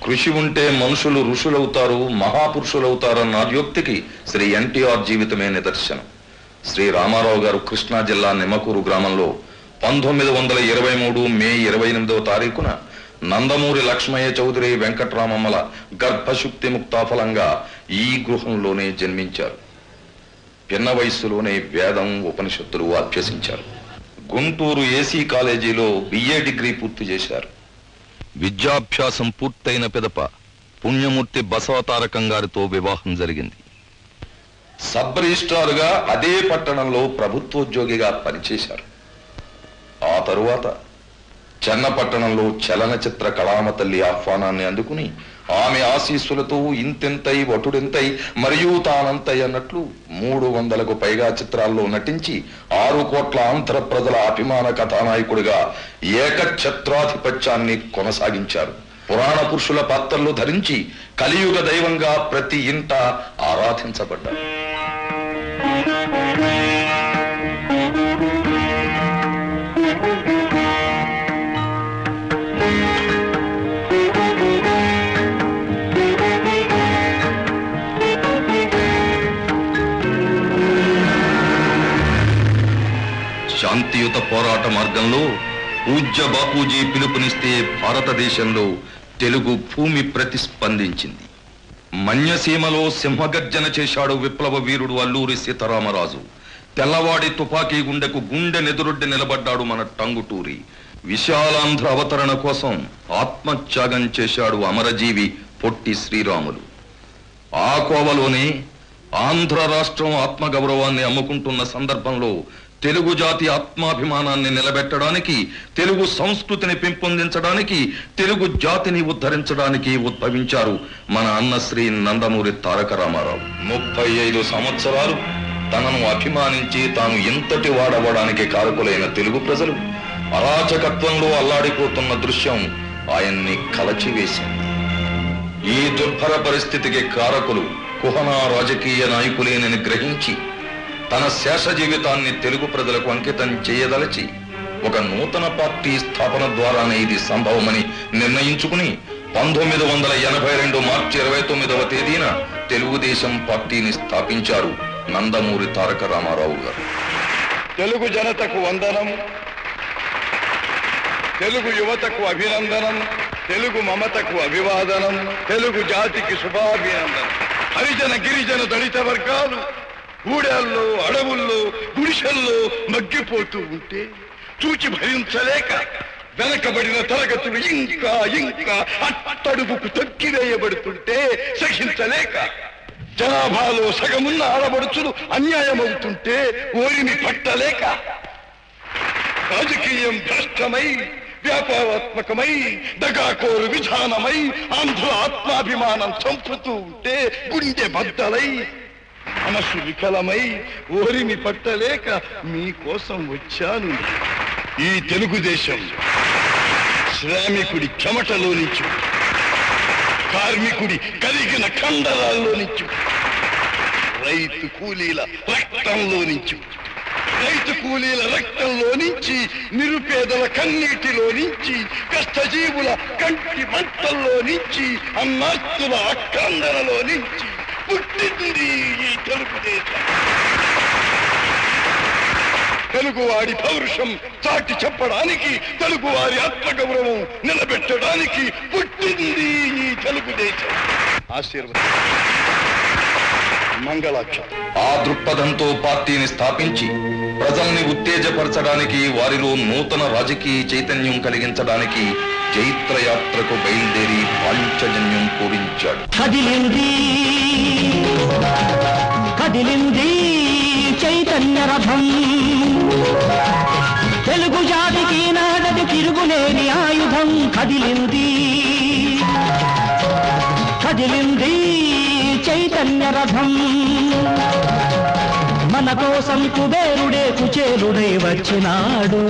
కృషి ఉంటే మనుషులు ఋషులవుతారు, మహాపురుషులవుతారు అన్న యోక్తికి శ్రీ ఎన్టీఆర్ జీవితమే నిదర్శనం. శ్రీ రామారావు గారు కృష్ణా జిల్లా నిమ్మకూరు గ్రామంలో 1923 మే 28వ తారీఖున నందమూరి లక్ష్మయ్య చౌదరి వెంకట్రామమ్మల గర్భశుక్తి ముక్తాఫలంగా ఈ గృహంలోనే జన్మించారు. పిన్న వయస్సులోనే వేదం, ఉపనిషత్తులు అభ్యసించారు. గుంటూరు ఏసీ కాలేజీలో బిఏ డిగ్రీ పూర్తి చేశారు. విద్యాభ్యాసం పూర్తయిన పిదప పుణ్యమూర్తి బసవతారకం గారితో వివాహం జరిగింది. సబ్ రిజిస్ట్రారుగా అదే పట్టణంలో ప్రభుత్వోద్యోగిగా పనిచేశారు. ఆ తరువాత చెన్నపట్టణంలో చలనచిత్ర కళామ తల్లి ఆహ్వానాన్ని అందుకుని ఆమె ఆశీస్సులతో ఇంతెంతై వటుడెంతై మరియు తానంతై అన్నట్లు 300కు పైగా చిత్రాల్లో నటించి 6 కోట్ల ఆంధ్ర ప్రజల అభిమాన కథానాయకుడిగా ఏకఛత్రాధిపత్యాన్ని కొనసాగించారు. పురాణ పురుషుల పాత్రలు ధరించి కలియుగ దైవంగా ప్రతి ఇంట ఆరాధించబడ్డారు. శాంతియుత పోరాట మార్గంలో పూజ్య బాపూజీ పిలుపునిస్తే భారతదేశంలో తెలుగు భూమి ప్రతిస్పందించింది. మన్యసీమలో సింహగర్జన చేశాడు విప్లవ వీరుడు అల్లూరి సీతారామరాజు. తెల్లవాడి తుపాకీ గుండెకు గుండె నెదురొడ్డి నిలబడ్డాడు మన టంగుటూరి. విశాలాంధ్ర అవతరణ కోసం ఆత్మత్యాగం చేశాడు అమరజీవి పొట్టి శ్రీరాములు. ఆ కోవలోనే ఆంధ్ర రాష్ట్రం ఆత్మగౌరవాన్ని అమ్ముకుంటున్న సందర్భంలో తెలుగు జాతి ఆత్మాభిమానాన్ని నిలబెట్టడానికి, తెలుగు సంస్కృతిని పెంపొందించడానికి, తెలుగు జాతిని ఉద్ధరించడానికి ఉద్భవించారు మన అన్నశ్రీ నందమూరి తారక రామారావు. 35 సంవత్సరాలు తనను అభిమానించి తాను ఇంతటి వాడవడానికి కారకులైన తెలుగు ప్రజలు అరాచకత్వంలో అల్లాడిపోతున్న దృశ్యం ఆయన్ని కలచివేసింది. ఈ దుర్భర పరిస్థితికి కారకులు కుహనా రాజకీయ నాయకులేనని గ్రహించి తన శేష జీవితాన్ని తెలుగు ప్రజలకు అంకితం చేయదలచి ఒక నూతన పార్టీ స్థాపన ద్వారానే ఇది సంభవమని నిర్ణయించుకుని 1982 మార్చి 29వ తేదీన తెలుగుదేశం పార్టీని స్థాపించారు నందమూరి తారక రామారావు గారు. తెలుగు జనతకు వందనం, తెలుగు యువతకు అభినందనం, తెలుగు మమతకు అభివాదనం, తెలుగు జాతికి శుభాభినందనం. హరిజన గిరిజన దళిత వర్గాలు గూడెల్లో, అడవుల్లో, గుడిసెల్లో మగ్గిపోతూ ఉంటే చూచి భరించలేక వెనకబడిన తరగతులు ఇంకా ఇంకా అట్టడుగుకు తొక్కివేయబడుతుంటే సహించలేక జనాభాలో సగమున్న ఆడబడుచులు అన్యాయమవుతుంటే ఓరిమి పట్టలేక రాజకీయం భ్రష్టమై, వ్యాపారాత్మకమై, దగాకోరు విధానమై ఆంధ్ర ఆత్మాభిమానం చంపుతూ ఉంటే గుండె బద్దలై మనసు వికలమై ఓరిమి పట్టలేక మీకోసం వచ్చాను. ఈ తెలుగుదేశం శ్రామికుడి చెమటలో నుంచి, కార్మికుడి కలిగిన కండరాల్లో నుంచి, రైతు కూలీల రక్తంలో నుంచి, రైతు కూలీల రక్తంలో నుంచి, నిరుపేదల కన్నీటిలో నుంచి, కష్టజీవుల కంటి మంటల్లో నుంచి, అన్నాస్తుల అక్కందనలో నుంచి పుట్టింది ఈ తెలుగుదేశం. తెలుగువాడి పౌరుషం చాటి చెప్పడానికి, తెలుగువారి ఆత్మగౌరవం నిలబెట్టడానికి పుట్టింది ఈ తెలుగుదేశం. ఆశీర్వాదం, మంగళాక్షరం. ఆ దృక్పథంతో పార్టీని స్థాపించి ప్రజల్ని ఉత్తేజపరచడానికి, వారిలో నూతన రాజకీయ చైతన్యం కలిగించడానికి జైత్రయాత్రకు బయలుదేరి పాంచజన్యం పూరించాడు. కదిలింది చైతన్య రథం, తెలుగు జాతికి నాడది తిరుగులేని ఆయుధం. కదిలింది చైతన్య రథం, మన కోసం కుబేరుడే కుచేలుడై వచ్చినాడు.